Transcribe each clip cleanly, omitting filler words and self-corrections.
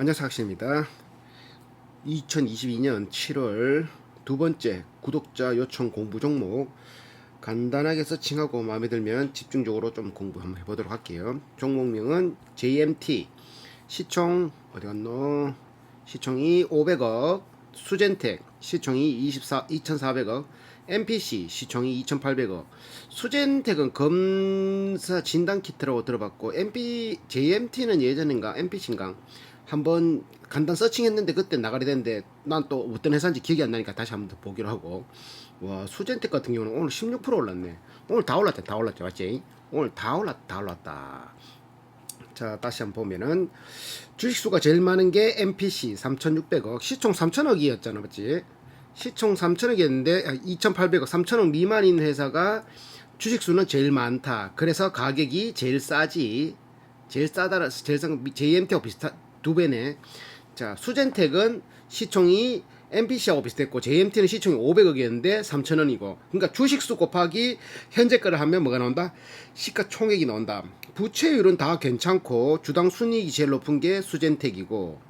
안녕하세요, 학생입니다. 2022년 7월 두 번째 구독자 요청 공부 종목, 간단하게 서칭하고 마음에 들면 집중적으로 좀 공부 한번 해보도록 할게요. 종목명은 JMT, 시총 어디 갔노? 시총이 500억, 수젠텍 시총이 2,400억, MPC 시총이 2,800억. 수젠텍은 검사 진단 키트라고 들어봤고, JMT는 예전인가 MPC인가 한번 간단 서칭했는데 그때 나가리 됐는데 난 또 어떤 회사인지 기억이 안 나니까 다시 한번 더 보기로 하고. 와, 수젠텍 같은 경우는 오늘 16% 올랐네. 오늘 다 올랐죠, 맞지? 오늘 다 올랐다. 자, 다시 한번 보면은 주식수가 제일 많은 게 MPC 3,600억, 시총 3,000억이었잖아, 맞지? 시총 3,000억이었는데 2,800억, 3,000억 미만인 회사가 주식수는 제일 많다. 그래서 가격이 제일 싸지. 제일 싸다. JMT하고 비슷한 두 배네. 자, 수젠텍은 시총이 MPC하고 비슷했고 JMT는 시총이 500억이었는데 3,000원이고, 그러니까 주식수 곱하기 현재 거를 하면 뭐가 나온다? 시가총액이 나온다. 부채율은 다 괜찮고 주당 순이익이 제일 높은 게 수젠텍이고,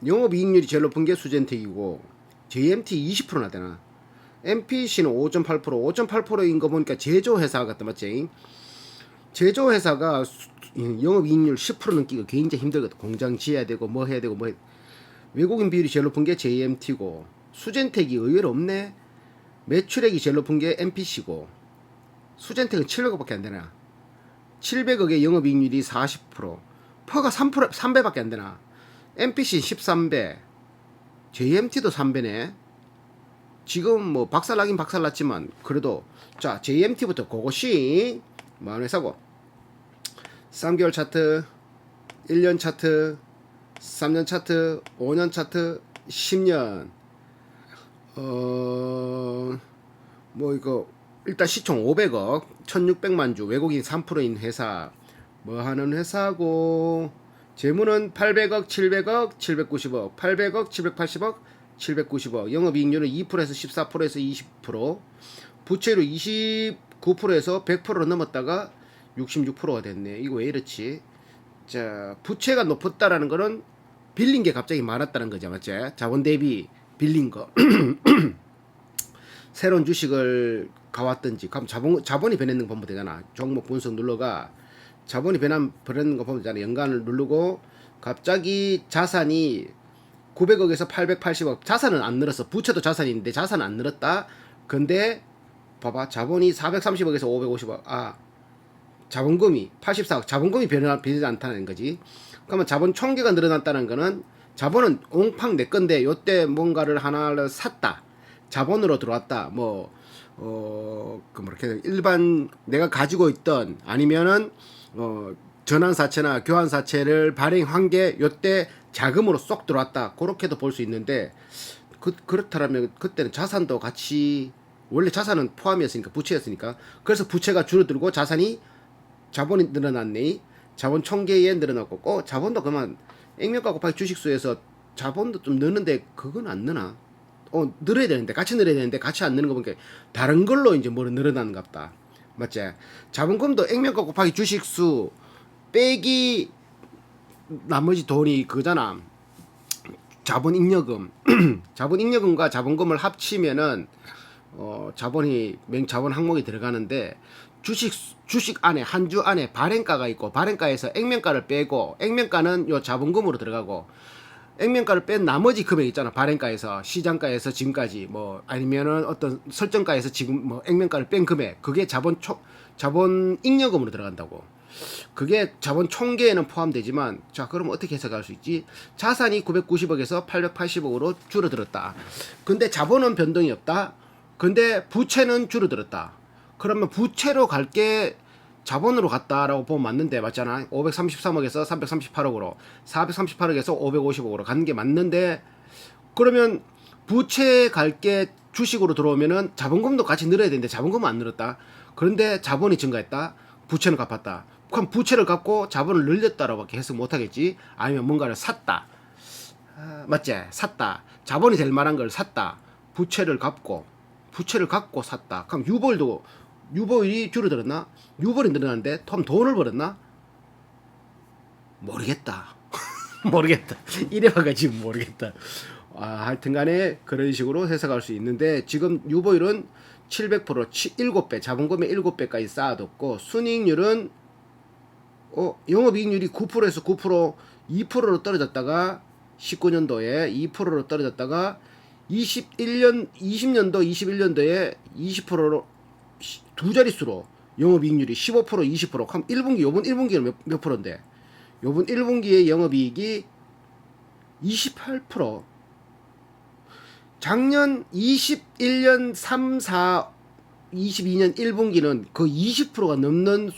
영업이익률이 제일 높은 게 수젠텍이고, JMT 20%나 되나? MPC는 5.8%, 5.8%인 거 보니까 제조회사 같다, 맞지? 제조회사가 영업이익률 10% 넘기가 굉장히 힘들거든. 공장 지어야 되고 뭐 해야 되고 뭐. 외국인 비율이 제일 높은 게 JMT고, 수젠텍이 의외로 없네. 매출액이 제일 높은 게 MPC고, 수젠텍은 700억밖에 안 되나. 700억의 영업이익률이 40%, 퍼가 3배밖에 안 되나. MPC 13배, JMT도 3배네. 지금 뭐 박살나긴 박살났지만 그래도. 자, JMT부터 고고싱. 뭐하는 회사고? 3개월 차트, 1년 차트, 3년 차트, 5년 차트, 10년. 뭐 이거 일단 시총 500억, 1600만 주, 외국인 3%인 회사. 뭐 하는 회사고, 재무는 800억, 700억, 790억, 800억, 780억, 790억. 영업이익률은 2%에서 14%에서 20%. 부채율 29%에서 100%로 넘었다가 66%가 됐네. 이거 왜 이렇지? 자, 부채가 높았다라는 거는 빌린 게 갑자기 많았다는 거죠, 맞지? 자본 대비 빌린 거. 새로운 주식을 가왔든지, 그럼 자본이 변했는 거 보면 되잖아. 종목 분석 눌러가 자본이 변하는 거 보면 되잖아. 연간을 누르고 갑자기 자산이 900억에서 880억. 자산은 안 늘었어. 부채도 자산인데 자산은 안 늘었다. 근데 봐봐, 자본이 430억에서 550억. 자본금이 84억. 자본금이 변하지 않다는 거지. 그러면 자본 총계가 늘어났다는 거는, 자본은 옹팡 내 건데 요때 뭔가를 하나를 샀다. 자본으로 들어왔다. 이렇게 일반 내가 가지고 있던, 아니면은 전환사채나 교환사채를 발행한 게 요때 자금으로 쏙 들어왔다. 그렇게도 볼 수 있는데, 그렇다면 그때는 자산도 같이, 원래 자산은 포함이었으니까, 부채였으니까. 그래서 부채가 줄어들고 자본이 늘어났네. 자본 총계에 늘어났고, 자본도 그만 액면가 곱하기 주식수에서 자본도 좀 느는데 그건 안 느나. 늘어야 되는데, 같이 늘어야 되는데 같이 안 느는 거 보니까 다른 걸로 이제 뭐 늘어나는 것 같다. 맞지? 자본금도 액면가 곱하기 주식수 빼기 나머지 돈이 그거잖아. 자본잉여금. 자본잉여금과 자본금을 합치면은 자본 항목이 들어가는데, 주식 안에, 한 주 안에 발행가가 있고, 발행가에서 액면가를 빼고, 액면가는 요 자본금으로 들어가고, 액면가를 뺀 나머지 금액 있잖아. 발행가에서, 시장가에서 지금까지, 뭐 아니면은 어떤 설정가에서 지금 뭐 액면가를 뺀 금액, 그게 자본 잉여금으로 들어간다고. 그게 자본 총계에는 포함되지만, 자, 그럼 어떻게 해석할 수 있지? 자산이 990억에서 880억으로 줄어들었다. 근데 자본은 변동이 없다. 근데 부채는 줄어들었다. 그러면 부채로 갈게 자본으로 갔다라고 보면 맞는데, 맞잖아. 533억에서 338억으로, 438억에서 550억으로 가는 게 맞는데, 그러면 부채 갈게 주식으로 들어오면은 자본금도 같이 늘어야 되는데 자본금은 안 늘었다. 그런데 자본이 증가했다. 부채는 갚았다. 그럼 부채를 갚고 자본을 늘렸다라고밖에 해석 못하겠지. 아니면 뭔가를 샀다. 맞지? 샀다. 자본이 될 만한 걸 샀다. 부채를 갚고 샀다. 그럼 유보율이 줄어들었나? 유보율이 늘어났는데 돈을 벌었나? 모르겠다. 모르겠다. 이래봐가지고 모르겠다. 하여튼간에 그런 식으로 해석할 수 있는데 지금 유보율은 700% 7배 자본금의 7배까지 쌓아뒀고 순이익률은 영업이익률이 9%에서 9% 2%로 떨어졌다가 19년도에 2%로 떨어졌다가 20년도 21년도에 20%로 두 자릿수로 영업이익률이 15% 20% 그럼 1분기 요번 1분기는 몇 프로인데 요번 1분기의 영업이익이 28% 작년 21년 3, 4, 22년 1분기는 그 20%가 넘는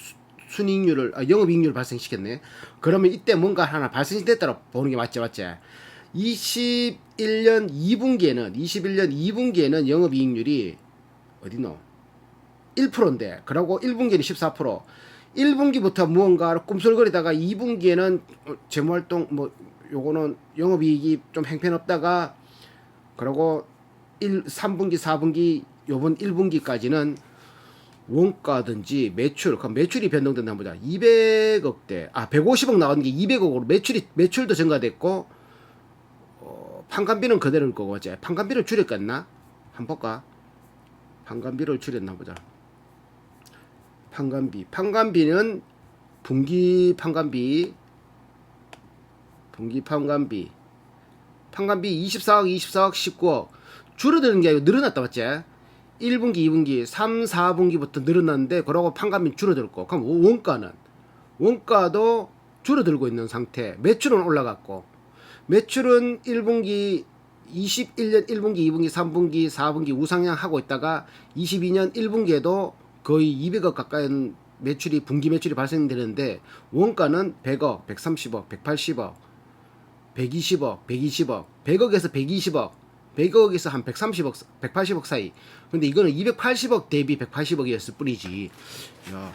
순이익률을 영업이익률을 발생시켰네. 그러면 이때 뭔가 하나 발생됐다고 보는 게 맞지. 21년 2분기에는 영업이익률이 어디노? 1%인데 그러고 1분기는 14%. 1분기부터 무언가를 꿈틀거리다가 2분기에는 재무활동 뭐 요거는 영업이익이 좀 형편없다가 그리고 3분기 4분기 요번 1분기까지는 원가든지 매출, 그럼 매출이 변동된다 보자. 200억대, 150억 나왔는 게 200억으로 매출도 증가됐고, 판관비는 그대로일 거고, 어째 판관비를 줄였겠나? 한번 볼까? 판관비를 줄였나 보자. 판관비는 분기 판관비 24억, 19억. 줄어드는 게 아니고 늘어났다, 맞지? 1분기, 2분기, 3, 4분기부터 늘어났는데, 그러고 판관비 줄어들고, 그럼 원가도 줄어들고 있는 상태. 매출은 올라갔고, 매출은 1분기, 21년 1분기, 2분기, 3분기, 4분기 우상향 하고 있다가, 22년 1분기에도 거의 200억 가까이 분기 매출이 발생되는데, 원가는 100억, 130억, 180억, 120억, 100억에서 120억, 100억에서 한 130억, 180억 사이. 근데 이거는 280억 대비 180억이었을 뿐이지. 야,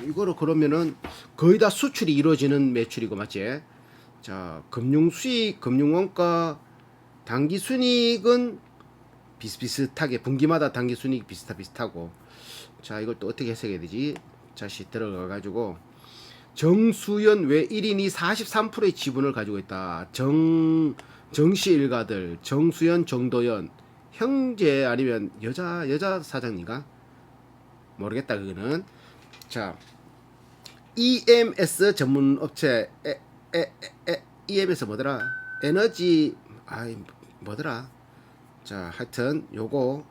이거를 그러면은 거의 다 수출이 이루어지는 매출이고, 맞지? 자, 금융 수익, 금융 원가, 당기 순이익은 비슷비슷하게, 분기마다 당기 순이익 비슷하고. 자, 이걸 또 어떻게 해석해야 되지? 다시 들어가가지고. 정수연 외 1인이 43%의 지분을 가지고 있다. 정씨 일가들, 정수연, 정도연, 형제 아니면 여자 사장인가? 모르겠다, 그거는. 자, EMS 전문 업체, EMS 뭐더라? 에너지, 뭐더라? 자, 하여튼, 요거,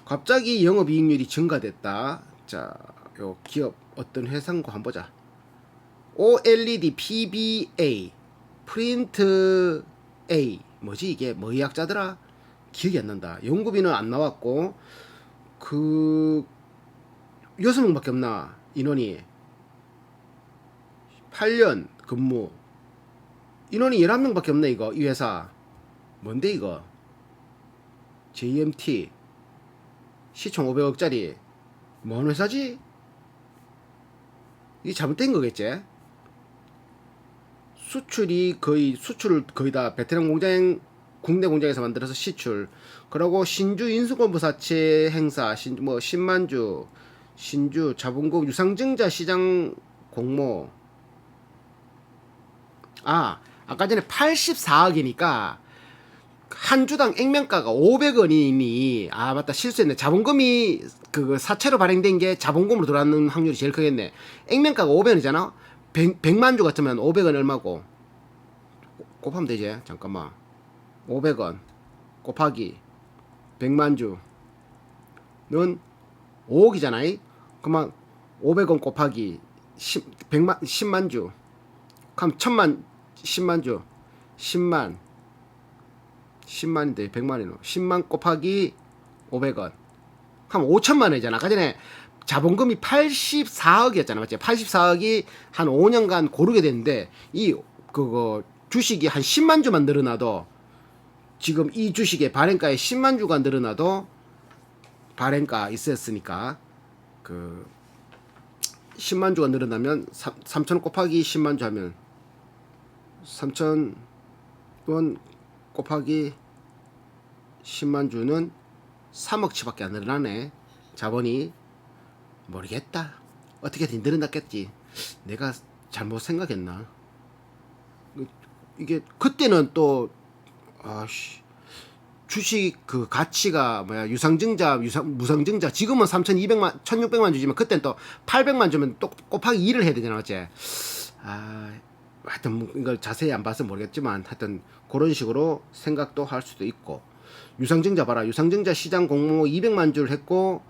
갑자기 영업이익률이 증가됐다. 자, 요 기업 어떤 회사인가 한번 보자. OLED PBA 프린트 A 뭐지 이게 뭐 의학자더라 기억이 안 난다. 연구비는 안 나왔고 그 6명밖에 없나 인원이 8년 근무 인원이 11명밖에 없네. 이거 이 회사 뭔데 이거 JMT 시총 500억짜리 뭔 회사지? 이게 잘못된 거겠지? 수출을 거의 다 베트남 국내 공장에서 만들어서 시출. 그리고 신주 인수권부사채 행사, 신만주, 신주 자본금 유상증자 시장 공모. 아까 전에 84억이니까 한 주당 액면가가 500원이니 맞다 실수했네. 자본금이 그 사채로 발행된 게 자본금으로 들어가는 확률이 제일 크겠네. 액면가가 500원이잖아. 100만 주 같으면 500원 얼마고 곱하면 되지. 잠깐만 500원 곱하기 100만 주는 5억이잖아. 그러면 500원 곱하기 10만 주 그럼 10만 주 10만인데 100만이노 10만 곱하기 500원 그럼 5천만 원이잖아. 아까 전에 자본금이 84억이었잖아. 맞지? 84억이 한 5년간 고르게 됐는데 그거 주식이 한 10만 주만 늘어나도 지금 이 주식의 발행가에 10만 주가 늘어나도 발행가 있었으니까 그 10만 주가 늘어나면 3천 곱하기 10만 주 하면 3천 원 곱하기 10만 주는 3억치밖에 안 늘어나네. 자본이 모르겠다. 어떻게든 늘어났겠지. 내가 잘못 생각했나? 이게 그때는 또 아씨 주식 그 가치가 뭐야 유상증자 무상증자 지금은 3,200만 1,600만 주지만 그때는 또 800만 주면 또 곱하기 2를 해야 되잖아 어째. 하여튼 뭐 이걸 자세히 안 봐서 모르겠지만 하여튼 그런 식으로 생각도 할 수도 있고 유상증자 봐라. 유상증자 시장 공모 200만 주를 했고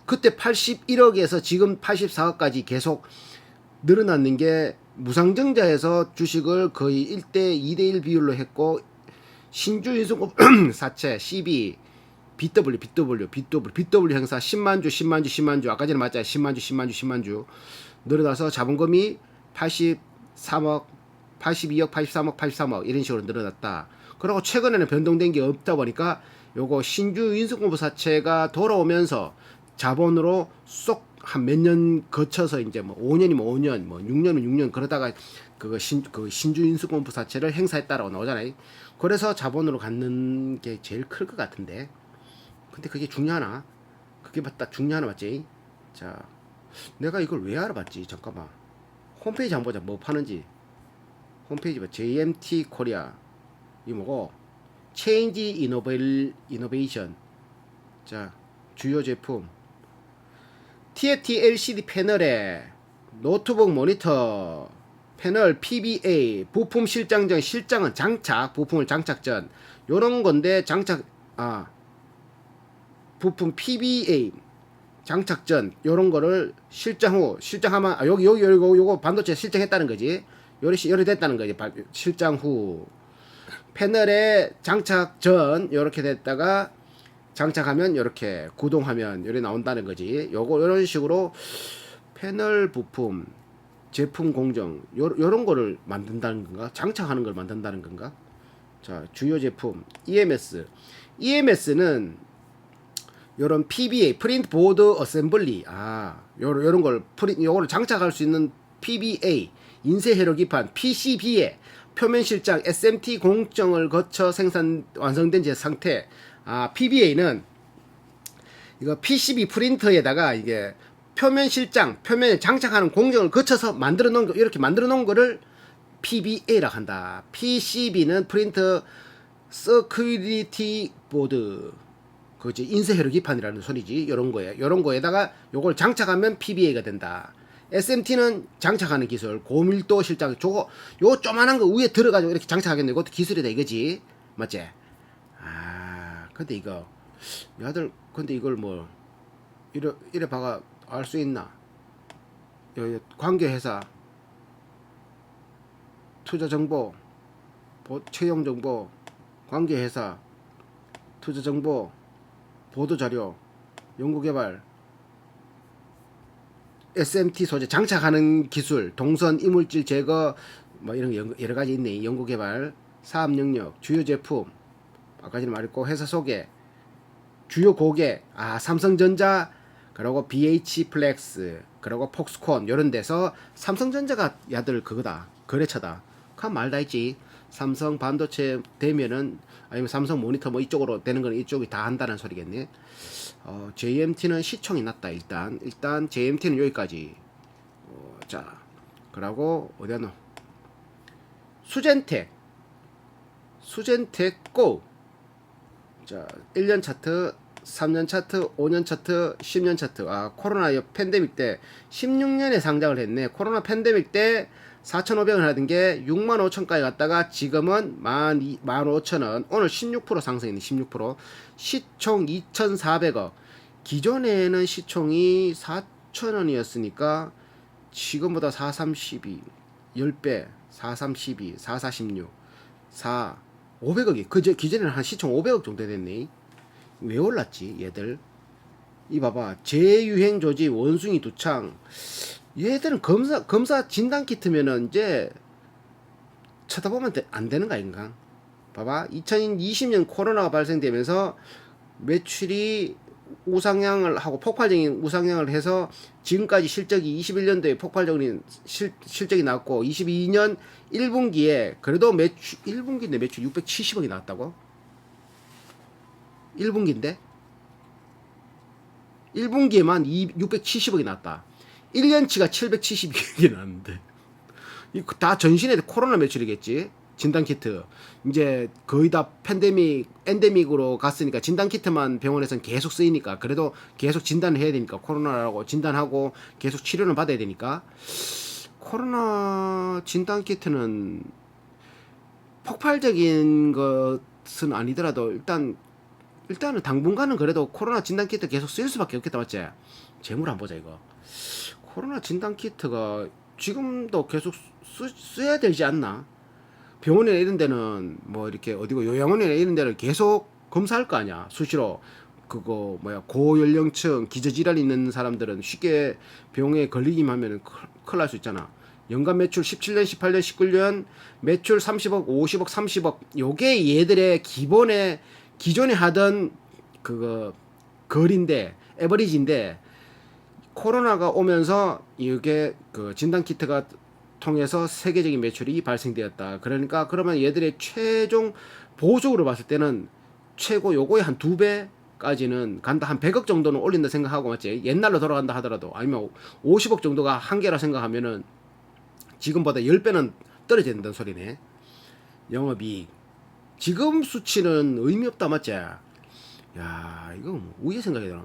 그때 81억에서 지금 84억까지 계속 늘어났는 게 무상증자에서 주식을 거의 1대 2대1 비율로 했고 신주인수급 사채 CB BW 행사 10만주 아까 전에 맞잖아요. 10만주 늘어나서 자본금이 83억 82억 83억 이런 식으로 늘어났다. 그리고 최근에는 변동된 게 없다 보니까 요거 신주 인수공부 사채가 돌아오면서 자본으로 쏙 한 몇 년 거쳐서 이제 뭐 5년이면 5년, 뭐 6년이면 6년 그러다가 그 신주 인수공부 사채를 행사했다라고 나오잖아요. 그래서 자본으로 갖는 게 제일 클 것 같은데. 근데 그게 중요하나? 그게 딱 중요하나 맞지? 자, 내가 이걸 왜 알아봤지? 잠깐만. 홈페이지 한번 보자. 뭐 파는지. 홈페이지 봐. JMT 코리아. 이 뭐고? 체인지 이노베이션. 자, 주요 제품. TFT LCD 패널에 노트북 모니터 패널 PBA 부품 실장 전 실장은 장착 부품을 장착 전 요런 건데 장착 부품 PBA 장착 전 요런 거를 실장 후 실장하면 요거 반도체 실장했다는 거지. 요리 됐다는 거지. 실장 후 패널에 장착 전 요렇게 됐다가 장착하면 이렇게 구동하면 요래 나온다는 거지. 요거 요런 식으로 패널 부품 제품 공정 요런 거를 만든다는 건가? 장착하는 걸 만든다는 건가? 자, 주요 제품 EMS는 요런 PBA 프린트 보드 어셈블리 요런 걸 요거를 장착할 수 있는 PBA 인쇄 회로 기판 PCB에 표면 실장 SMT 공정을 거쳐 생산 완성된 제 상태. PBA는 이거 PCB 프린터에다가 이게 표면 실장, 표면에 장착하는 공정을 거쳐서 만들어 놓은 거, 이렇게 만들어 놓은 거를 PBA라고 한다. PCB는 프린터 서큐리티 보드, 그지 인쇄 회로 기판이라는 소리지. 요런 거에, 요런 거에다가 요걸 장착하면 PBA가 된다. SMT는 장착하는 기술, 고밀도 실장, 요 조만한 거 위에 들어가지고 이렇게 장착하겠네. 이것도 기술이다 이거지. 맞지? 근데 이거 야들 근데 이걸 뭐 이래 봐가 알 수 있나? 관계 회사 투자 정보 채용 정보 관계 회사 투자 정보 보도 자료 연구 개발 SMT 소재 장착하는 기술 동선 이물질 제거 뭐 이런 여러 가지 있네. 연구 개발 사업 영역 주요 제품 아까 전에 말했고 회사 소개 주요 고객 삼성전자 그리고 BH 플렉스 그리고 폭스콘 요런 데서 삼성전자가 야들 그거다 거래처다 그 말 다 있지. 삼성 반도체 되면은 아니면 삼성 모니터 뭐 이쪽으로 되는 거는 이쪽이 다 한다는 소리겠네. JMT는 시총이 낮다. 일단 JMT는 여기까지. 자 그리고 어디야 수젠텍 고. 자, 1년 차트, 3년 차트, 5년 차트, 10년 차트. 코로나 팬데믹 때 16년에 상장을 했네. 코로나 팬데믹 때 4,500원 하던 게 65,000까지 갔다가 지금은 15,000원. 오늘 16% 상승했네. 16%. 시총 2,400억. 기존에는 시총이 4,000원이었으니까 지금보다 4,312, 10배, 4,312, 4,416, 500억이 기존에는 한 시총 500억 정도 됐네. 왜 올랐지 얘들? 이 봐봐 재유행 조지 원숭이 두창. 얘들은 검사 진단 키트면은 이제 쳐다보면 안 되는 거 아닌가? 봐봐 2020년 코로나가 발생되면서 매출이 우상향을 하고 폭발적인 우상향을 해서 지금까지 실적이 21년도에 폭발적인 실적이 나왔고 22년 1분기에 그래도 1분기인데 매출 670억이 나왔다고? 1분기인데 1분기에만 670억이 나왔다. 1년치가 772억이 나왔는데 이거 다 전신에 코로나 매출이겠지. 진단키트. 이제 거의 다 엔데믹으로 갔으니까 진단키트만 병원에서는 계속 쓰이니까 그래도 계속 진단을 해야 되니까 코로나라고 진단하고 계속 치료는 받아야 되니까 코로나 진단키트는 폭발적인 것은 아니더라도 일단은 당분간은 그래도 코로나 진단키트 계속 쓸 수밖에 없겠다 맞지? 재물 한번 보자 이거. 코로나 진단키트가 지금도 계속 써야 되지 않나? 병원이나 이런 데는 뭐 이렇게 어디고 요양원이나 이런 데는 계속 검사할 거 아니야 수시로. 그거 뭐야 고연령층 기저질환 있는 사람들은 쉽게 병에 걸리기만 하면은 큰일 날 수 있잖아. 연간 매출 17년 18년 19년 매출 30억 50억 30억 요게 얘들의 기존에 하던 그거 거리인데 에버리지인데 코로나가 오면서 이게 그 진단키트가 통해서 세계적인 매출이 발생되었다. 그러니까 그러면 얘들의 최종 보조적으로 봤을 때는 최고 요거의 한 2배까지는 간다. 한 100억 정도는 올린다 생각하고 맞지? 옛날로 돌아간다 하더라도 아니면 50억 정도가 한계라 생각하면은 지금보다 10배는 떨어져야 된다는 소리네. 영업이익. 지금 수치는 의미 없다 맞지? 야 이거 뭐 우회 생각해야 되나?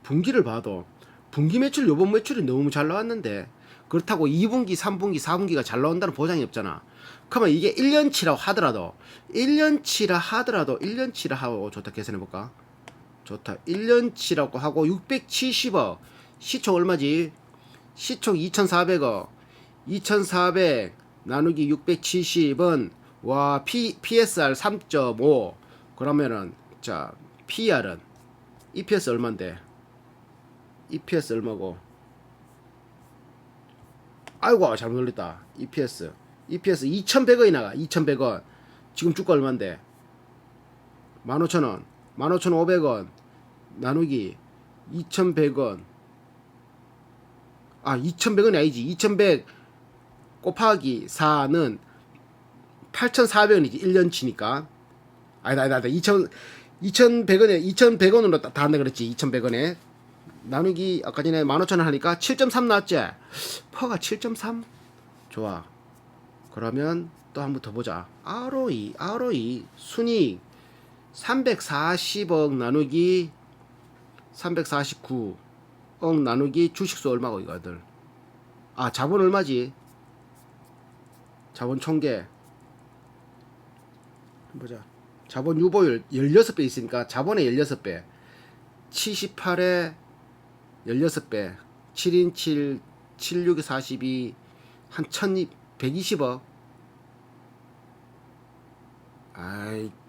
분기를 봐도 분기 매출 요번 매출이 너무 잘 나왔는데 그렇다고 2분기 3분기 4분기가 잘 나온다는 보장이 없잖아. 그러면 이게 1년치라 하더라도 1년치라 하고 좋다 계산해볼까? 좋다 1년치라고 하고 670억 시총 얼마지? 시총 2400억 2400 나누기 670은 와 PSR 3.5 그러면은 자 PR은 EPS 얼만데? EPS 얼마고? 아이고 잘못 놀렸다. EPS 2100원이 나가. 2100원 지금 주가 얼만데? 15,000원 15,500원 나누기 2100원 2100원이 아니지. 2100 곱하기 4는 8,400원이지 1년치니까. 아니다 2100원으로 다 한다 그랬지. 2100원에 나누기 아까 전에 15,000원 하니까 7.3 나왔지. 퍼가 7.3 좋아. 그러면 또 한 번 더 보자. ROE 순이익 340억 나누기 349억 나누기 주식수 얼마고 이거들. 자본 얼마지? 자본 총계 보자. 자본 유보율 16배 있으니까 자본의 16배 78에 16배 7인 7 76에 42 한 120억.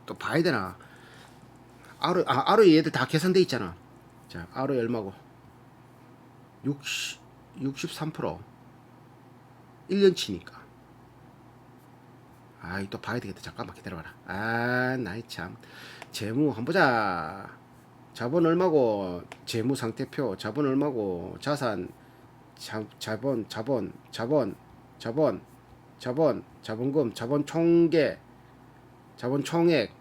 또 봐야 되나? ROE 얘들 다 계산돼 있잖아. 자, ROE 얼마고? 63% 1년치니까. 또 봐야 되겠다. 잠깐만 기다려봐라. 나이 참. 재무 한번 보자. 자본 얼마고? 재무 상태표. 자본 얼마고? 자산. 자본금. 자본 총계. 자본 총액.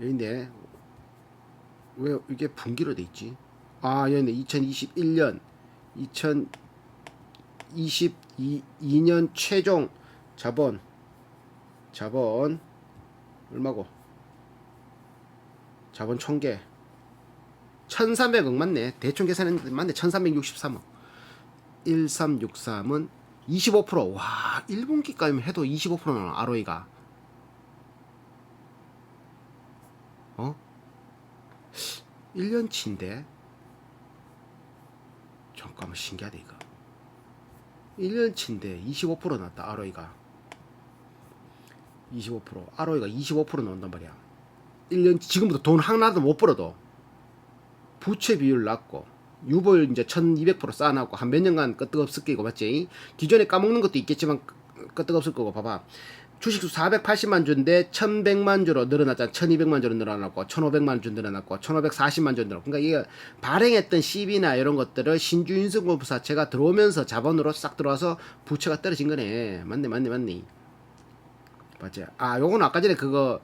여기네. 왜 이게 분기로 돼 있지? 여기네. 2021년 2022년 최종 자본 얼마고? 자본 총계 1300억 맞네. 대충 계산했는데 맞네. 1363억 1363은 25%. 와 1분기까지만 해도 25%는 ROE가 1년치인데 잠깐만 신기하다 이거. 1년치인데 25% 났다. ROE가 25% ROE가 25% 나온단 말이야. 1년 지금부터 돈 하나도 못 벌어도 부채 비율 낮고 유보율 이제 1200% 쌓아놨고 한 몇 년간 끄떡없을 거고 맞지? 기존에 까먹는 것도 있겠지만 끄떡없을 거고 봐봐. 주식수 480만 주인데 1100만 주로 늘어났잖아. 1200만 주로 늘어났고 1500만 주 늘어났고 1540만 주 늘어났고. 그러니까 이게 발행했던 CB나 이런 것들을 신주인수공부사채가 들어오면서 자본으로 싹 들어와서 부채가 떨어진 거네. 맞네. 맞지? 요거는 아까 전에 그거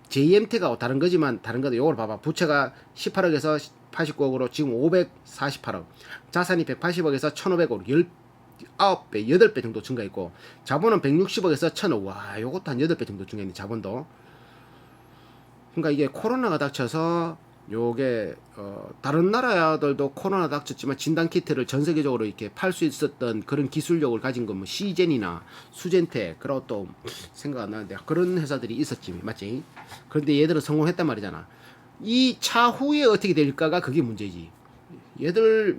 JMT가 다른 거지만 다른 거도 요걸 봐봐. 부채가 18억에서 189억으로 지금 548억. 자산이 180억에서 1,500억. 19배, 8배 정도 증가했고, 자본은 160억에서 1,000억. 와, 요것도 한 8배 정도 증가했네, 자본도. 그러니까 이게 코로나가 닥쳐서 요게 다른 나라들도 코로나 닥쳤지만 진단 키트를 전 세계적으로 이렇게 팔 수 있었던 그런 기술력을 가진 건 뭐 시젠이나 수젠테 그런 또 생각 안 나는데 그런 회사들이 있었지, 맞지? 그런데 얘들은 성공했단 말이잖아. 이 차후에 어떻게 될까가 그게 문제지. 얘들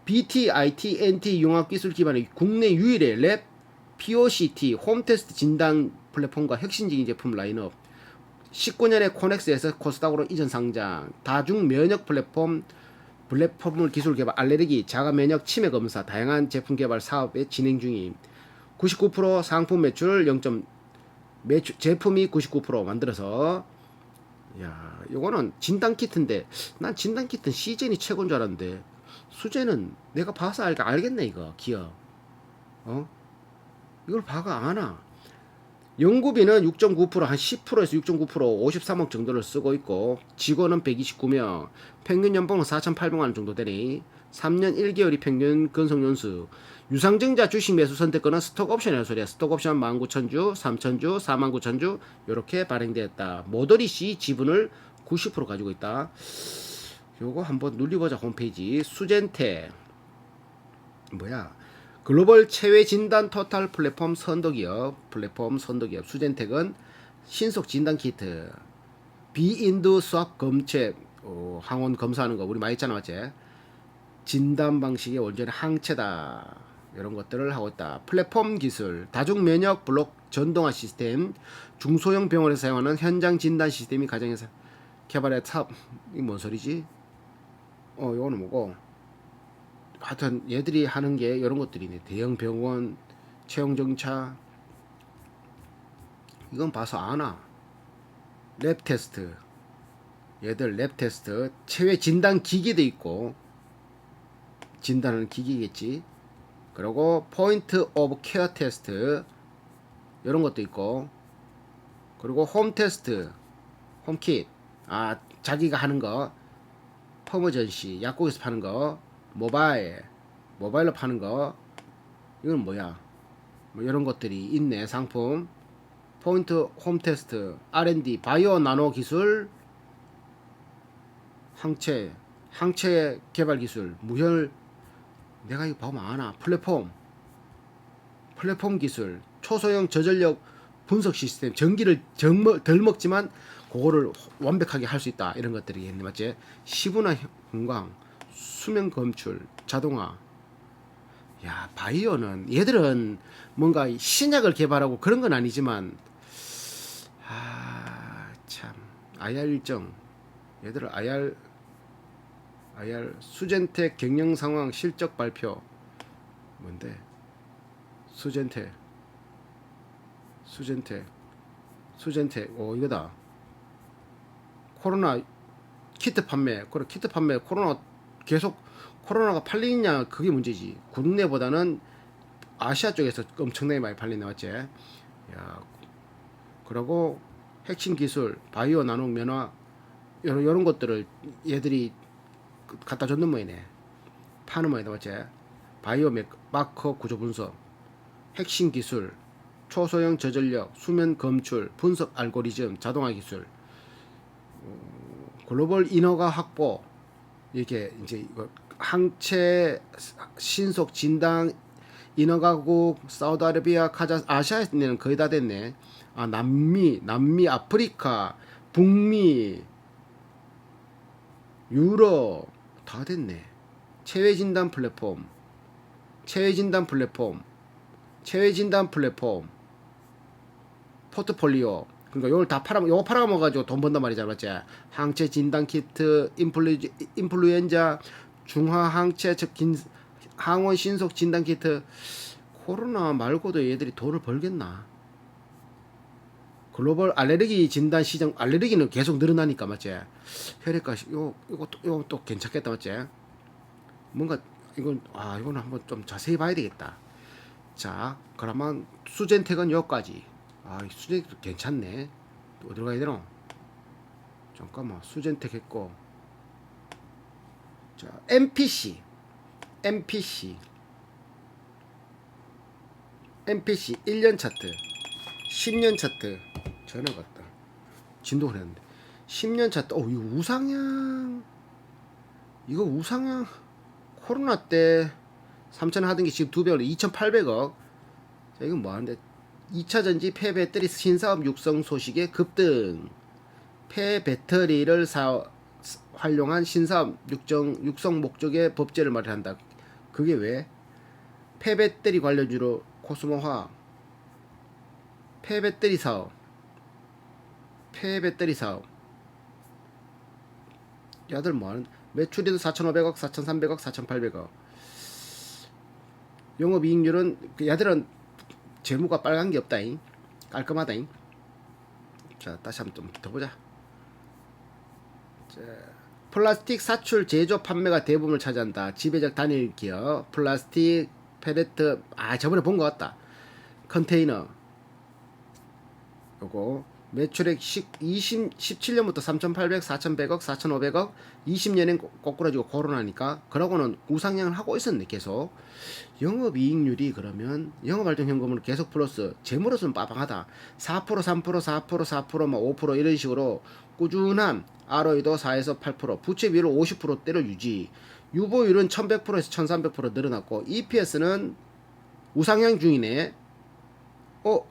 BT, IT, NT 융합기술 기반의 국내 유일의 랩 POCT 홈테스트 진단 플랫폼과 혁신적인 제품 라인업. 19년에 코넥스에서 코스닥으로 이전 상장. 다중 면역 플랫폼 기술 개발, 알레르기, 자가 면역 치매 검사, 다양한 제품 개발 사업에 진행 중임. 99% 상품 매출 0. 제품이 99% 만들어서. 야, 요거는 진단 키트인데 난 진단 키트는 시젠이 최고인 줄 알았는데 수제는 내가 봐서 알겠네 이거 기업. 이걸 봐가 안 하나. 연구비는 6.9%한 10%에서 6.9% 53억 정도를 쓰고 있고 직원은 129명, 평균 연봉은 4,800만 원 정도 되니 3년 1개월이 평균 근속연수. 유상증자 주식 매수 선택권은 스톡옵션이라는 소리야. 스톡옵션 19,000주, 3,000주, 49,000주 이렇게 발행되었다. 모더리시 지분을 90% 가지고 있다. 요거 한번 눌리보자. 홈페이지. 수젠테 뭐야, 글로벌 체외 진단 토탈 플랫폼 선도기업 수젠텍은 신속 진단 키트, 비인두 수압 검체, 항원 검사하는 거 우리 많이 했잖아, 맞지? 진단 방식이 온전히 항체다. 이런 것들을 하고 있다. 플랫폼 기술, 다중 면역 블록 전동화 시스템, 중소형 병원에서 사용하는 현장 진단 시스템이 가정에서 개발해 사업. 이 뭔 소리지? 요거는 뭐고? 하여튼 얘들이 하는 게 이런 것들이네. 대형 병원, 채용 정차. 이건 봐서 아나. 랩 테스트. 얘들 랩 테스트. 체외 진단 기기도 있고. 진단하는 기기겠지. 그리고 포인트 오브 케어 테스트. 이런 것도 있고. 그리고 홈 테스트. 홈킷. 자기가 하는 거. 퍼머전시. 약국에서 파는 거. 모바일로 파는 거. 이건 뭐야? 뭐 이런 것들이 있네. 상품. 포인트 홈 테스트, R&D, 바이오 나노 기술, 항체 개발 기술, 무혈. 내가 이거 보면 아나. 플랫폼 기술, 초소형 저전력 분석 시스템, 전기를 덜 먹지만 그거를 완벽하게 할 수 있다. 이런 것들이 있네, 맞지? 시분화 형광, 수면 검출, 자동화. 야, 바이오는 얘들은 뭔가 신약을 개발하고 그런 건 아니지만 참 IR 일정. 얘들은 IR 수젠텍 경영 상황 실적 발표. 뭔데? 수젠텍 이거다. 코로나 키트 판매. 그래, 키트 판매. 코로나가 팔리느냐 그게 문제지. 국내보다는 아시아 쪽에서 엄청나게 많이 팔리네, 맞지? 야, 그리고 핵심 기술, 바이오 나노 면화 이런 것들을 얘들이 갖다 줬는 모이네. 파는 모이다, 맞지? 바이오 마커 구조 분석, 핵심 기술, 초소형 저전력, 수면 검출, 분석 알고리즘, 자동화 기술, 글로벌 인허가 확보. 이렇게 이제 항체 신속 진단 인허가국 사우디아라비아, 아시아에는 거의 다 됐네. 남미, 아프리카, 북미, 유럽 다 됐네. 체외 진단 플랫폼, 포트폴리오. 그러니까 요걸 다 요거 팔아먹어가지고 돈 번단 말이잖아, 맞지? 항체 진단 키트, 인플루엔자, 중화 항체 항원 신속 진단 키트. 코로나 말고도 얘들이 돈을 벌겠나? 글로벌 알레르기 진단 시장. 알레르기는 계속 늘어나니까, 맞지? 혈액가 요것도 괜찮겠다, 맞지? 뭔가 이거는 한번 좀 자세히 봐야 되겠다. 자, 그러면 수젠텍은 여기까지. 수젠텍도 괜찮네. 어디로 가야 되노? 잠깐만, 수젠텍 했고 자, MPC 1년 차트, 10년 차트. 전화 갔다. 진동을 했는데 10년 차트. 이거 우상향 코로나 때 3,000 하던 게 지금 2배 올라 2,800억. 자, 이건 뭐 하는데 2차 전지 폐배터리 신사업 육성 소식에 급등. 폐배터리를 활용한 신사업 육성 목적의 법제를 마련한다. 그게 왜? 폐배터리 관련주로 코스모화 폐배터리 사업 야들 뭐하는 매출이도 4,500억 4,300억 4,800억 영업이익률은 야들은 재무가 빨간 게 없다잉. 깔끔하다잉. 자, 다시 한번 좀 더 보자. 자, 플라스틱 사출 제조 판매가 대부분을 차지한다. 지배적 단일 기업 플라스틱 펠레트. 저번에 본 것 같다. 컨테이너 요거 매출액 17년부터 3,800, 4,100억, 4,500억, 20년엔 거꾸라지고 코로나니까 그러고는 우상향을 하고 있었네. 계속 영업이익률이 그러면 영업활동현금으로 계속 플러스, 재무로서는 빠방하다. 4%, 3%, 4%, 4%, 뭐 5% 이런 식으로 꾸준한 ROE도 4에서 8%, 부채 비율을 50%대로 유지. 유보율은 1,100%에서 1,300% 늘어났고 EPS는 우상향 중이네.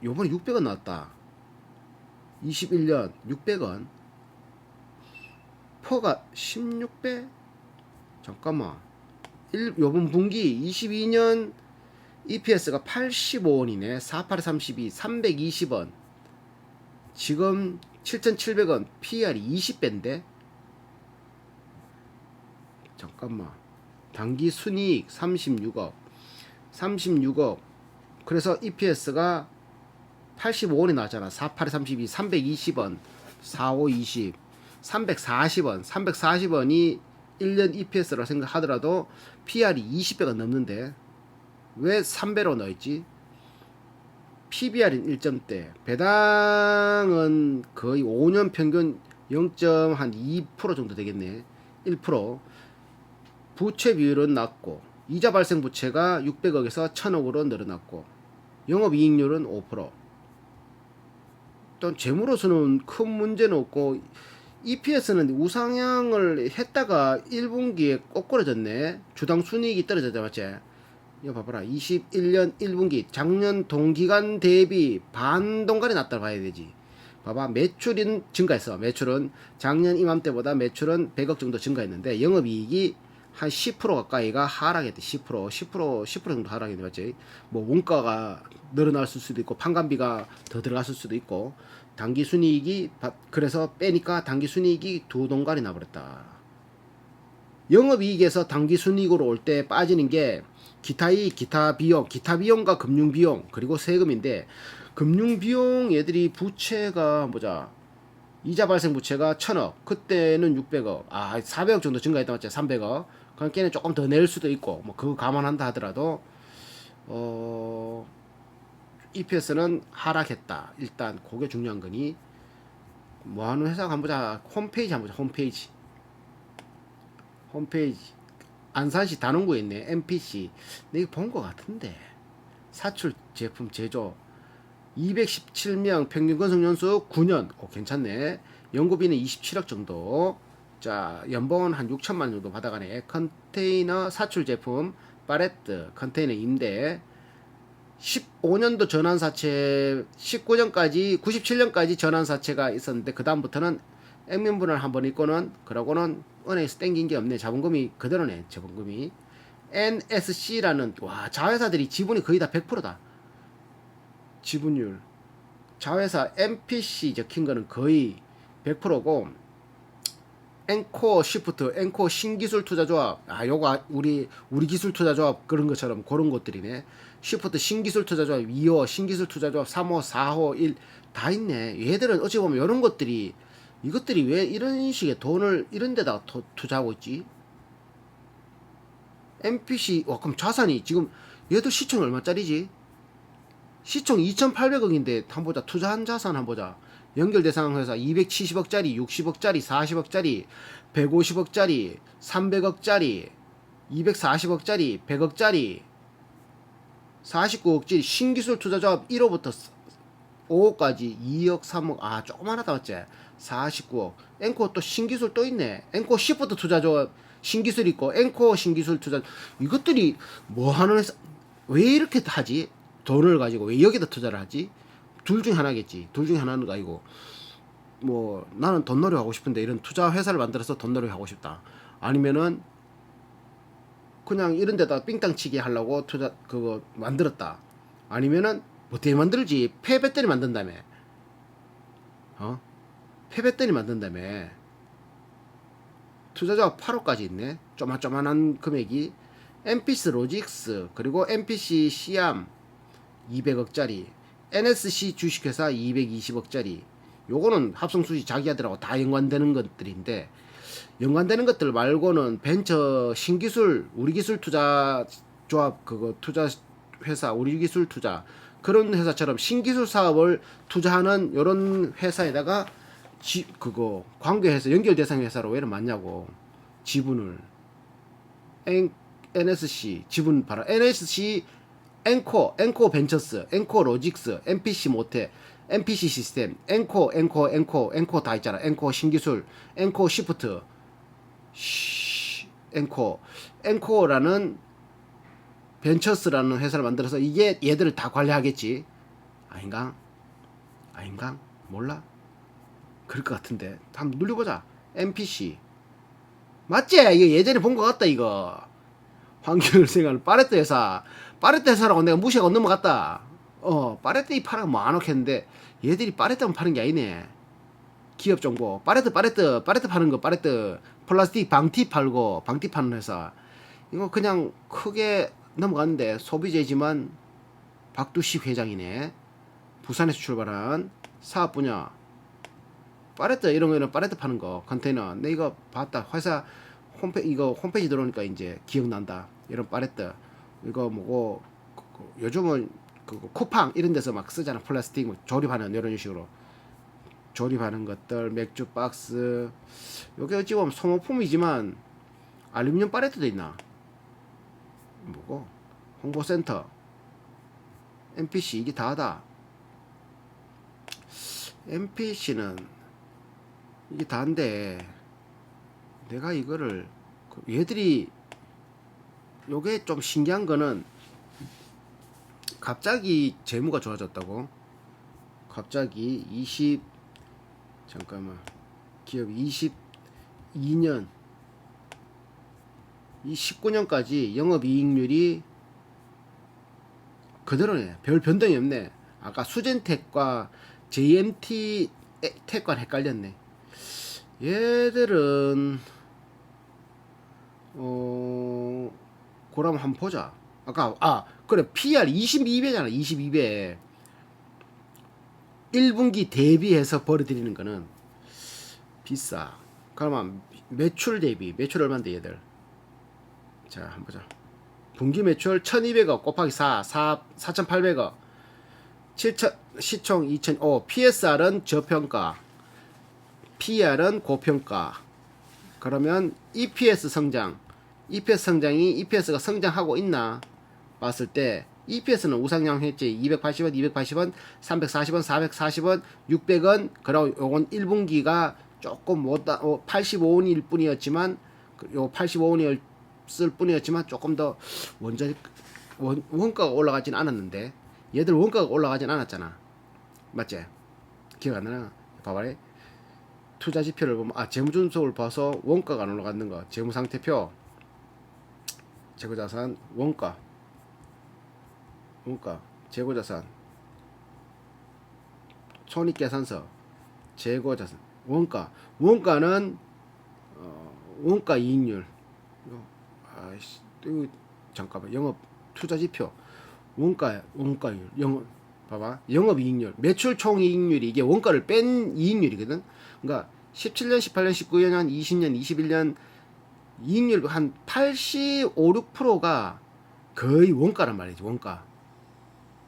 요번에 600원 나왔다. 21년 600원. 퍼가 16배? 잠깐만. 요번 분기 22년 EPS가 85원이네. 48에 32, 320원. 지금 7,700원. PR이 20배인데? 잠깐만. 당기 순이익 36억. 그래서 EPS가 85원이 나왔잖아. 48에 32, 320원. 45, 20. 340원. 340원이 1년 EPS라고 생각하더라도 PR이 20배가 넘는데 왜 3배로 넣었지? PBR은 1점대. 배당은 거의 5년 평균 0.2% 정도 되겠네. 1%. 부채 비율은 낮고 이자 발생 부채가 600억에서 1,000억으로 늘어났고 영업이익률은 5%. 또 재무로서는 큰 문제는 없고 EPS는 우상향을 했다가 1분기에 꼬꾸라졌네. 주당 순이익이 떨어졌다. 맞지? 이거 봐봐라. 21년 1분기 작년 동기간 대비 반동간이 났다고 봐야 되지. 봐봐. 매출은 증가했어. 매출은 작년 이맘때보다 매출은 100억 정도 증가했는데 영업이익이 한 10% 가까이가 하락했대. 10% 정도 하락했는데 맞지? 뭐 원가가 늘어났을 수도 있고 판관비가 더 들어갔을 수도 있고 당기순이익이 그래서 빼니까 당기순이익이 두 동간이 나버렸다. 영업이익에서 당기순이익으로 올 때 빠지는 게 기타이익, 기타비용과 금융비용 그리고 세금인데 금융비용 얘들이 부채가 보자. 이자 발생 부채가 1,000억, 그때는 600억, 400억 정도 증가했다 맞지? 300억. 그럼 걔는 조금 더 낼 수도 있고, 뭐 그거 감안한다 하더라도 EPS는 하락했다. 일단 그게 중요한 거니. 뭐하는 회사가 한번 보자. 홈페이지 한번 보자. 홈페이지 안산시 단원구에 있네. MPC. 내가 본 거 같은데. 사출 제품 제조 217명 평균 건설연수 9년. 괜찮네. 연구비는 27억 정도. 자, 연봉은 한 6천만 원 정도 받아가네. 컨테이너 사출 제품 파레트 컨테이너 임대 15년도 전환사채 19년까지 97년까지 전환사채가 있었는데 그 다음부터는 액면분할 한번 있고는 그러고는 은행에서 땡긴 게 없네. 자본금이 그대로네. 자본금이 NSC라는 자회사들이 지분이 거의 다 100%다. 지분율. 자회사 MPC 적힌 거는 거의 100%고 앵코 시프트, 앵코 신기술 투자조합. 요거 우리 기술 투자조합 그런 것처럼 그런 것들이네. 시프트 신기술 투자조합 2호, 신기술 투자조합 3호, 4호, 1 다 있네. 얘들은 어찌 보면 이런 것들이 이것들이 왜 이런 식의 돈을 이런 데다가 투자하고 있지? MPC 그럼 자산이 지금 얘도 시총 얼마짜리지? 시총 2,800억인데 한번 보자. 투자한 자산 한번 보자. 연결 대상 회사 270억짜리, 60억짜리, 40억짜리, 150억짜리, 300억짜리, 240억짜리, 100억짜리, 49억짜리 신기술 투자조합 1호부터 5호까지 2억, 3억, 아 조그만하다 맞지? 49억. 앵코 또 신기술 또 있네. 앵코 시프트 투자조합 신기술 있고 앵코 신기술 투자, 이것들이 뭐 하는 회사, 왜 이렇게 하지? 돈을 가지고 왜 여기다 투자를 하지? 둘 중에 하나겠지. 둘 중에 하나는 거 아니고, 뭐 나는 돈놀이 하고 싶은데 이런 투자 회사를 만들어서 돈놀이 하고 싶다. 아니면은 그냥 이런 데다 삥땅치기 하려고 투자 그거 만들었다. 아니면은 뭐 어떻게 만들지? 폐배터리 만든다며. 폐배터리 만든다며. 투자자가 8호까지 있네. 조만조만한 금액이. MPC 로직스, 그리고 MPC 시암 200억짜리, NSC 주식회사 220억짜리. 요거는 합성수지 자기들하고 다 연관되는 것들인데, 연관되는 것들 말고는 벤처, 신기술, 우리기술 투자 조합, 그거 투자 회사, 우리기술 투자, 그런 회사처럼 신기술 사업을 투자하는 요런 회사에다가 그거 관계해서 연결 대상 회사로 왜 이렇게 많냐고. 지분을 NSC 지분 봐라. NSC 앵코 벤처스, 앵코 로직스, MPC 모테, MPC 시스템, 앵코 다 있잖아. 앵코 신기술, 앵코 시프트, 앵코라는 벤처스라는 회사를 만들어서 이게 얘들을 다 관리하겠지. 아닌가? 몰라? 그럴 것 같은데 한번 눌려보자. MPC 맞지? 이거 예전에 본 것 같다. 이거 환경생활 파레트 회사라고 내가 무시하고 넘어갔다. 파레트 이 파는 뭐 안 오겠는데 얘들이 파레트만 파는 게 아니네. 기업 정보 파레트 파는 거, 파레트 플라스틱 방티 팔고 방티 파는 회사. 이거 그냥 크게 넘어갔는데 소비재지만 박두식 회장이네. 부산에서 출발한 사업 분야 파레트, 이런 거는 파레트 파는 거 컨테이너. 내 이거 봤다. 회사 홈페이지 들어오니까 이제 기억난다. 이런 파레트 이거 뭐고, 요즘은 그 쿠팡 이런 데서 막 쓰잖아. 플라스틱 뭐 조립하는 이런 식으로 조립하는 것들, 맥주 박스. 요게 어찌 보면 소모품이지만 알루미늄 파레트도 있나? 뭐고? 홍보센터, MPC 이게 다다. MPC는 이게 다인데 내가 이거를 얘들이 요게 좀 신기한 거는 갑자기 재무가 좋아졌다고. 갑자기 잠깐만, 기업이 22년 19년까지 영업이익률이 그대로네. 별 변동이 없네. 아까 수젠텍과 JMT 텍과 헷갈렸네. 얘들은 그럼 한번 보자. 아까 그래, PR 22배잖아. 22배. 1분기 대비해서 벌어들이는 거는 비싸. 그러면 매출 대비, 매출 얼마인데 얘들. 자 한번 보자. 분기 매출 1200억 곱하기 4800억, 7천, 시총 2000. PSR은 저평가, PR은 고평가. 그러면 EPS 성장, EPS가 성장하고 있나 봤을 때 EPS는 우상향 했지. 280원, 280원, 340원, 440원, 600원. 그리고 요건 1분기가 조금 못다 85원일 뿐이었지만, 요 85원일 쓸 뿐이었지만 조금 더 원가가 올라가진 않았는데, 얘들 원가가 올라가진 않았잖아. 맞지? 기억 안 나나? 봐봐라. 투자 지표를 보면, 재무준속을 봐서 원가가 안 올라가는 거. 재무상태표, 재고자산, 원가, 재고자산, 손익계산서, 재고자산, 원가는 원가 이익률. 이거 잠깐만. 영업 투자지표 원가율, 봐봐. 영업이익률, 매출 총이익률이 이게 원가를 뺀 이익률이거든. 그러니까 17년, 18년, 19년, 20년, 21년 이익률 한 85, 6%가 거의 원가란 말이지. 원가.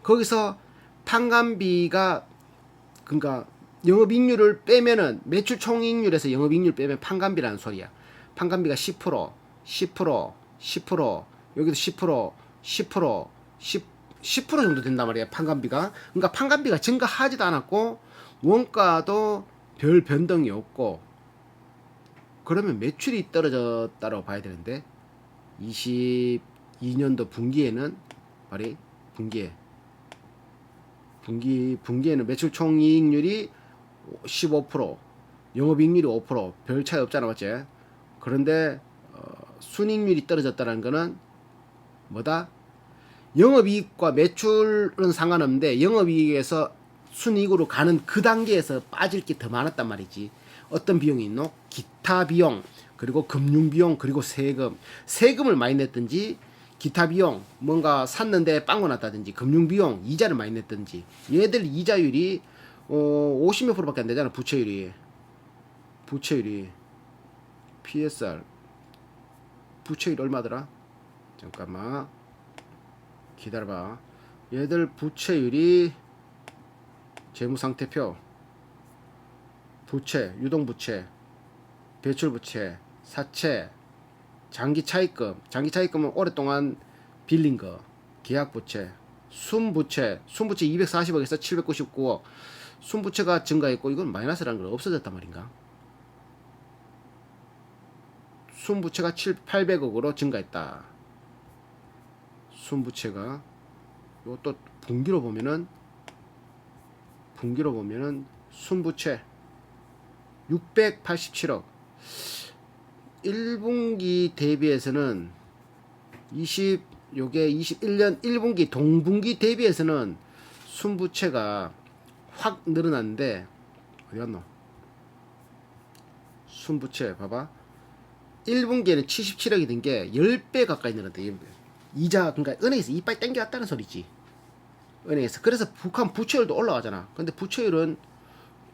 거기서 판관비가, 그러니까 영업이익률을 빼면은 매출 총이익률에서 영업이익률 빼면 판관비라는 소리야. 판관비가 10%, 10%, 10%, 여기도 10%, 10%, 10% 정도 된단 말이야. 판관비가. 그러니까 판관비가 증가하지도 않았고 원가도 별 변동이 없고, 그러면 매출이 떨어졌다고 봐야 되는데 22년도 분기에는 말이 분기에는 매출 총이익률이 15%, 영업이익률이 5%별 차이 없잖아, 맞지? 그런데 순이익률이 떨어졌다는 거는 뭐다? 영업이익과 매출은 상관없는데 영업이익에서 순이익으로 가는 그 단계에서 빠질 게 더 많았단 말이지. 어떤 비용이 있노? 기타 비용, 그리고 금융 비용, 그리고 세금을 많이 냈든지, 기타 비용, 뭔가 샀는데 빵꾸 났다든지, 금융 비용, 이자를 많이 냈든지. 얘들 이자율이 50몇 프로밖에 안 되잖아. 부채율이 PSR 부채율 얼마더라? 잠깐만 기다려봐. 얘들 부채율이 재무상태표, 부채, 유동부채, 배출부채, 사채, 장기차입금은 오랫동안 빌린 거, 계약부채, 순부채 240억에서 799억. 순부채가 증가했고, 이건 마이너스라는 건 없어졌단 말인가? 순부채가 800억으로 증가했다. 순부채가 또 분기로 보면은 순부채 687억. 1분기 대비해서는 요게 21년 1분기 동분기 대비해서는 순부채가 확 늘어났는데, 어디 갔노? 순부채 봐봐. 1분기에는 77억이 된 게 10배 가까이 늘었다. 이자, 그러니까 은행에서 이빨 땡겨왔다는 소리지. 은행에서. 그래서 북한 부채율도 올라가잖아. 근데 부채율은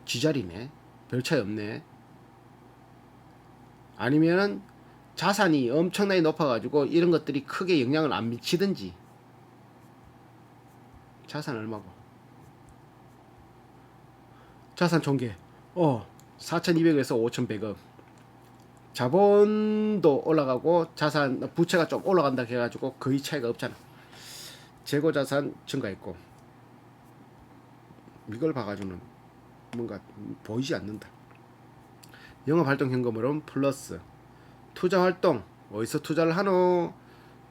지자리네. 별 차이 없네. 아니면은 자산이 엄청나게 높아가지고 이런 것들이 크게 영향을 안 미치든지. 자산 얼마고? 자산 총계 4,200에서 5,100억. 자본도 올라가고 자산 부채가 좀 올라간다 해가지고 거의 차이가 없잖아. 재고자산 증가했고, 이걸 봐가지고는 뭔가 보이지 않는다. 영업활동 현금흐름 플러스 투자활동, 어디서 투자를 하노?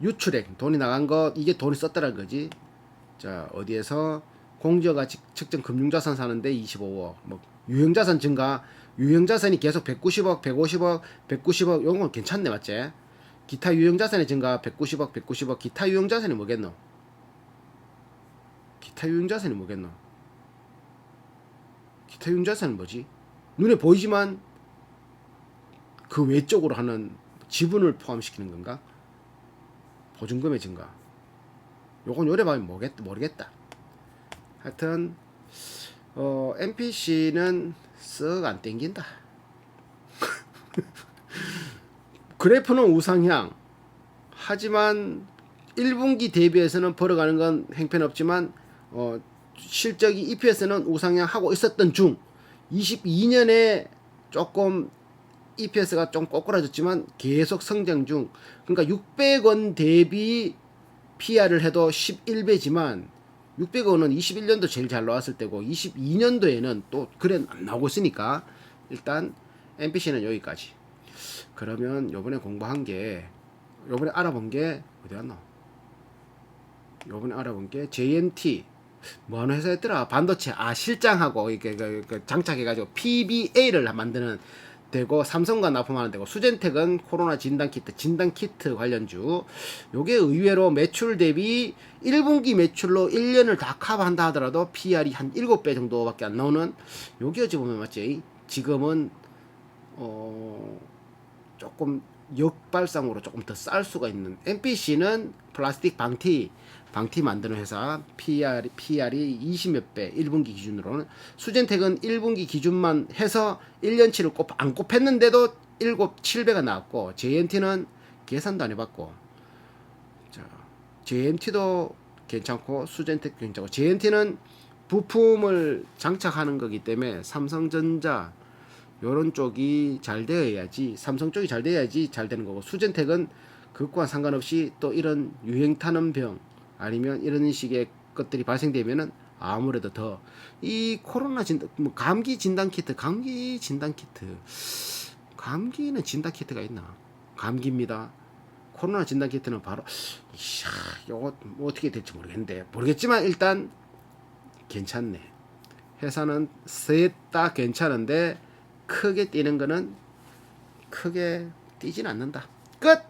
유출액, 돈이 나간 거, 이게 돈이 썼다는 거지. 자, 어디에서? 공저가치 측정 금융자산 사는데 25억. 뭐 유형자산 증가, 유형자산이 계속 190억, 150억, 190억, 이런 건 괜찮네, 맞지? 기타 유형자산의 증가 190억, 190억. 기타 유형자산이 뭐겠노? 기타 유형자산은 뭐지? 눈에 보이지만 그 외적으로 하는 지분을 포함시키는 건가? 보증금의 증가. 요건 요래 봐면 모르겠다. 하여튼 MPC는 썩 안 땡긴다. 그래프는 우상향. 하지만 1분기 대비해서는 벌어가는 건 형편없지만 실적이 EPS는 우상향하고 있었던 중 22년에 조금 EPS가 좀 꼬꾸라졌지만 계속 성장 중. 그러니까 600원 대비 PR을 해도 11배지만 600원은 21년도 제일 잘 나왔을 때고 22년도에는 또 그래 안 나오고 있으니까 일단 MPC는 여기까지. 그러면 요번에 요번에 알아본 게 어디 갔노? 요번에 알아본 게 JMT 뭐 하는 회사였더라? 반도체 실장하고 이렇게 장착해가지고 PBA를 만드는 되고, 삼성과 납품하는 데고, 수젠텍은 코로나 진단키트 관련주. 요게 의외로 매출 대비 1분기 매출로 1년을 다 커버한다 하더라도 PR이 한 7배 정도밖에 안 나오는, 요게 어찌 보면 맞지? 지금은 조금 역발상으로 조금 더 쌀 수가 있는. MPC는 플라스틱 방티 만드는 회사. PR이 20몇 배 1분기 기준으로는. 수젠텍은 1분기 기준만 해서 1년치를 안 곱했는데도 7배가 나왔고, JMT는 계산도 안 해봤고. 자, JMT도 괜찮고 수젠텍 괜찮고, JMT는 부품을 장착하는 거기 때문에 삼성전자 요런 쪽이 잘 되어야지, 삼성 쪽이 잘 돼야지 잘 되는 거고, 수젠텍은 그것과 상관없이 또 이런 유행 타는 병 아니면 이런 식의 것들이 발생되면은 아무래도 더 이 코로나 진단, 뭐 감기 진단 키트, 감기는 진단 키트가 있나? 감기입니다. 코로나 진단 키트는 바로, 이야, 요거 뭐 어떻게 될지 모르겠지만 일단 괜찮네. 회사는 셋 다 괜찮은데 크게 뛰는 거는 크게 뛰진 않는다. 끝.